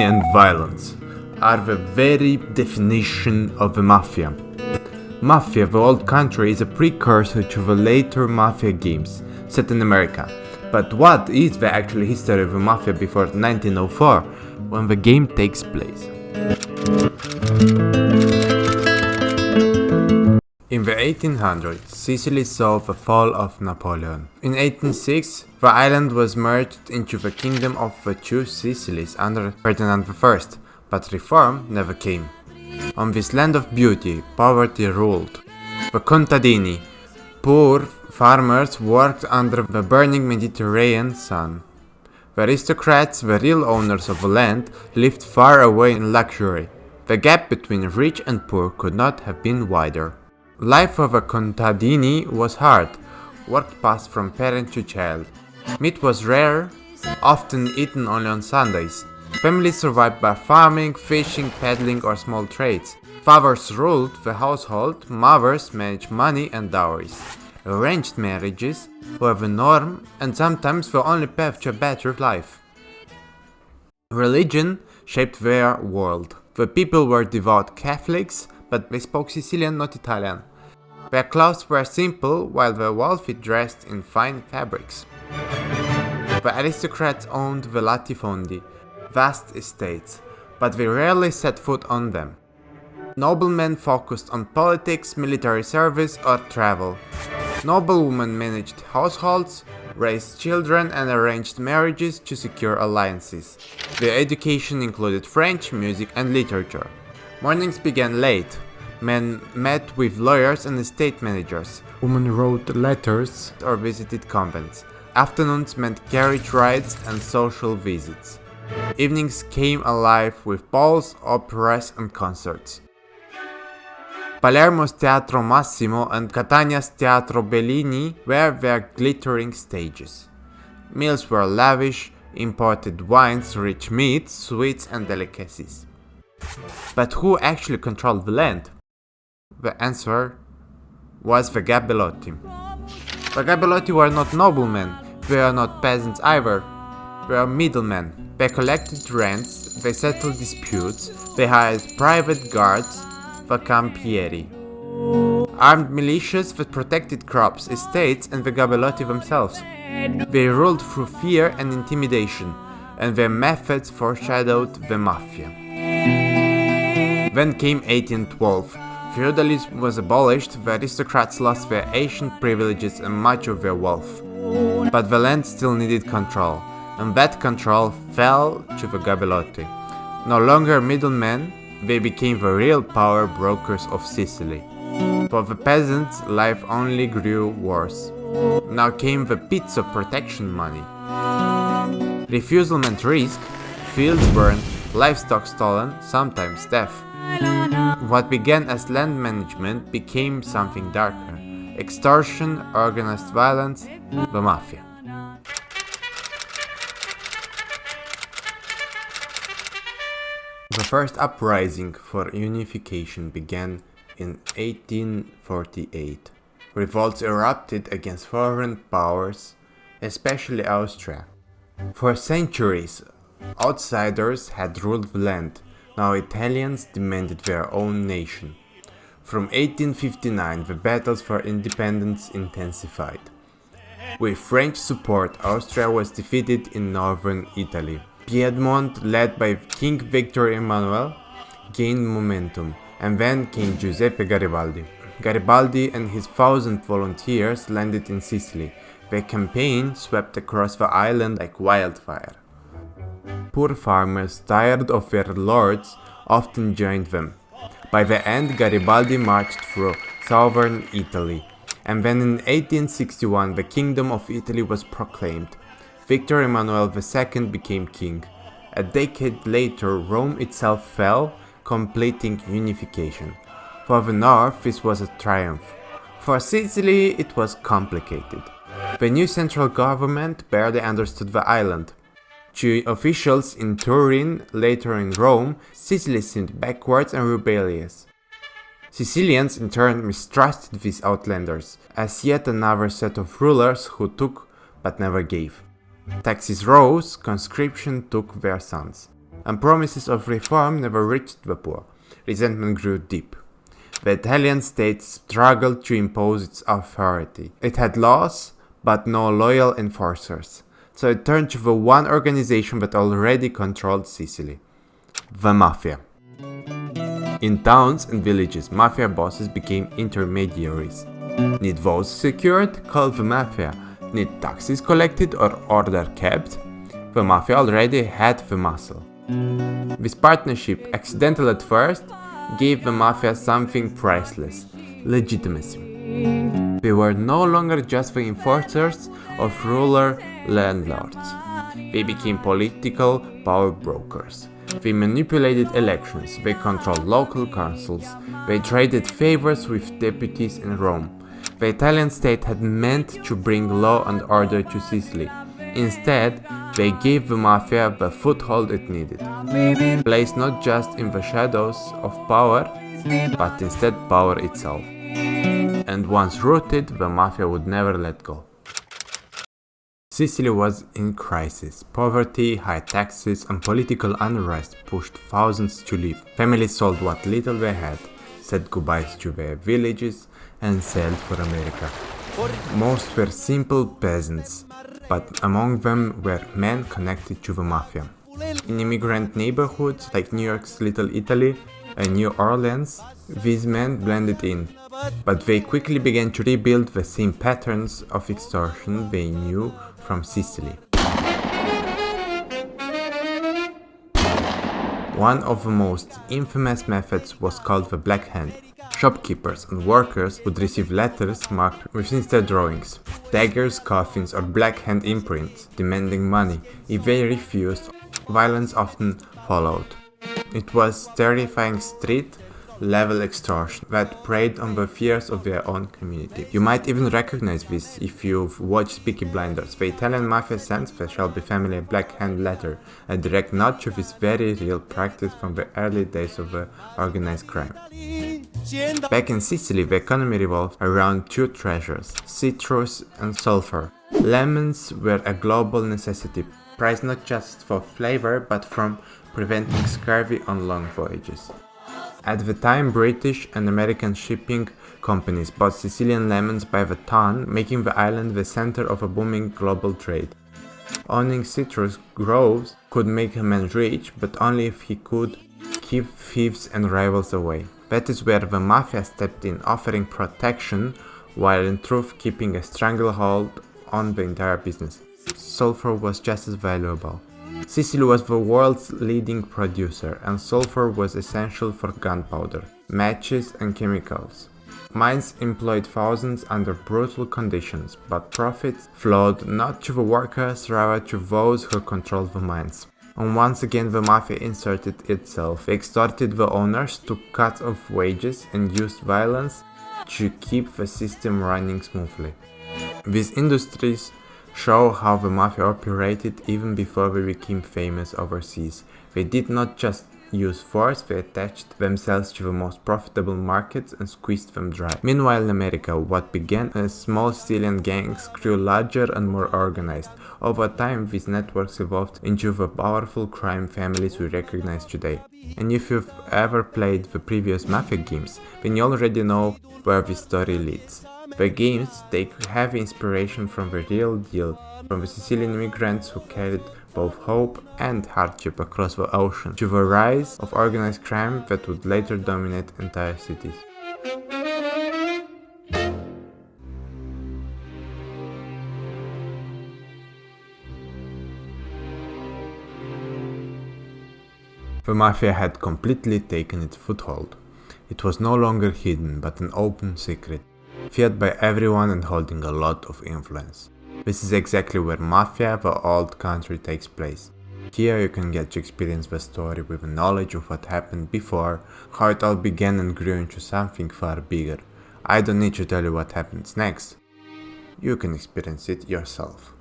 and violence are the very definition of the Mafia. Mafia, the old country, is a precursor to the later Mafia games set in America. But what is the actual history of the Mafia before 1904, when the game takes place? In the 1800s, Sicily saw the fall of Napoleon. In 1806, the island was merged into the kingdom of the two Sicilies under Ferdinand I, but reform never came. On this land of beauty, poverty ruled. The contadini, poor farmers, worked under the burning Mediterranean sun. The aristocrats, the real owners of the land, lived far away in luxury. The gap between rich and poor could not have been wider. Life of a contadini was hard. Work passed from parent to child. Meat was rare, often eaten only on Sundays. Families survived by farming, fishing, peddling or small trades. Fathers ruled the household, mothers managed money and dowries. Arranged marriages were the norm and sometimes the only path to a better life. Religion shaped their world. The people were devout Catholics, but they spoke Sicilian, not Italian. Their clothes were simple, while the wealthy dressed in fine fabrics. The aristocrats owned the latifondi, vast estates, but they rarely set foot on them. Noblemen focused on politics, military service, or travel. Noblewomen managed households, raised children, and arranged marriages to secure alliances. Their education included French, music, and literature. Mornings began late. Men met with lawyers and estate managers. Women wrote letters or visited convents. Afternoons meant carriage rides and social visits. Evenings came alive with balls, operas, and concerts. Palermo's Teatro Massimo and Catania's Teatro Bellini were their glittering stages. Meals were lavish, imported wines, rich meats, sweets, and delicacies. But who actually controlled the land? The answer was the Gabelotti. The Gabelotti were not noblemen, they were not peasants either. They were middlemen. They collected rents, they settled disputes, they hired private guards, the campieri. Armed militias that protected crops, estates, and the Gabelotti themselves. They ruled through fear and intimidation, and their methods foreshadowed the Mafia. Then came 1812. Feudalism was abolished, the aristocrats lost their ancient privileges and much of their wealth. But the land still needed control, and that control fell to the Gabelotti. No longer middlemen, they became the real power brokers of Sicily. For the peasants, life only grew worse. Now came the pits of protection money. Refusal meant risk, fields burned, livestock stolen, sometimes death. What began as land management became something darker. Extortion, organized violence, the Mafia. The first uprising for unification began in 1848. Revolts erupted against foreign powers, especially Austria. For centuries, outsiders had ruled the land. Now Italians demanded their own nation. From 1859, the battles for independence intensified. With French support, Austria was defeated in northern Italy. Piedmont, led by King Victor Emmanuel, gained momentum, and then came Giuseppe Garibaldi. Garibaldi and his 1,000 volunteers landed in Sicily. Their campaign swept across the island like wildfire. Poor farmers, tired of their lords, often joined them. By the end, Garibaldi marched through southern Italy, and then in 1861 the Kingdom of Italy was proclaimed. Victor Emmanuel II became king. A decade later, Rome itself fell, completing unification. For the north, this was a triumph. For Sicily, it was complicated. The new central government barely understood the island. To officials in Turin, later in Rome, Sicily seemed backwards and rebellious. Sicilians in turn mistrusted these outlanders, as yet another set of rulers who took but never gave. Taxes rose, conscription took their sons. and promises of reform never reached the poor. Resentment grew deep. The Italian state struggled to impose its authority. It had laws, but no loyal enforcers. So it turned to the one organization that already controlled Sicily: the Mafia. In towns and villages, Mafia bosses became intermediaries. Need votes secured? Call the Mafia. Need taxes collected or order kept? The Mafia already had the muscle. This partnership, accidental at first, gave the Mafia something priceless: legitimacy. They were no longer just the enforcers of ruler landlords. They became political power brokers. They manipulated elections, they controlled local councils, they traded favors with deputies in Rome. The Italian state had meant to bring law and order to Sicily. Instead, they gave the Mafia the foothold it needed, placed not just in the shadows of power, but instead power itself. And once rooted, the Mafia would never let go. Sicily was in crisis. Poverty, high taxes, and political unrest pushed thousands to leave. Families sold what little they had, said goodbyes to their villages, and sailed for America. Most were simple peasants, but among them were men connected to the Mafia. In immigrant neighborhoods like New York's Little Italy and New Orleans, these men blended in, but they quickly began to rebuild the same patterns of extortion they knew from Sicily. One of the most infamous methods was called the Black Hand. Shopkeepers and workers would receive letters marked with sinister drawings, daggers, coffins, or black hand imprints, demanding money. If they refused, violence often followed. It was terrifying street-level extortion that preyed on the fears of their own community. You might even recognize this if you've watched Peaky Blinders. The Italian Mafia sends the Shelby family a Black Hand letter, a direct nod to this very real practice from the early days of the organized crime. Back in Sicily, the economy revolved around two treasures: citrus and sulfur. Lemons were a global necessity, prized not just for flavor but from preventing scurvy on long voyages. At the time, British and American shipping companies bought Sicilian lemons by the ton, making the island the center of a booming global trade. Owning citrus groves could make a man rich, but only if he could keep thieves and rivals away. That is where the Mafia stepped in, offering protection, while in truth keeping a stranglehold on the entire business. Sulfur was just as valuable. Sicily was the world's leading producer, and sulfur was essential for gunpowder, matches, and chemicals. Mines employed thousands under brutal conditions, but profits flowed not to the workers, rather to those who controlled the mines. And once again the Mafia inserted itself. They extorted the owners, took cuts of wages, and used violence to keep the system running smoothly. These industries show how the Mafia operated even before they became famous overseas. They did not just use force, they attached themselves to the most profitable markets and squeezed them dry. Meanwhile in America, what began as small Sicilian gangs grew larger and more organized. Over time, these networks evolved into the powerful crime families we recognize today. And if you've ever played the previous Mafia games, then you already know where this story leads. The games take heavy inspiration from the real deal, from the Sicilian immigrants who carried both hope and hardship across the ocean, to the rise of organized crime that would later dominate entire cities. The Mafia had completely taken its foothold. It was no longer hidden, but an open secret, feared by everyone and holding a lot of influence. This is exactly where Mafia, the old country, takes place. Here you can get to experience the story with a knowledge of what happened before, how it all began and grew into something far bigger. I don't need to tell you what happens next. You can experience it yourself.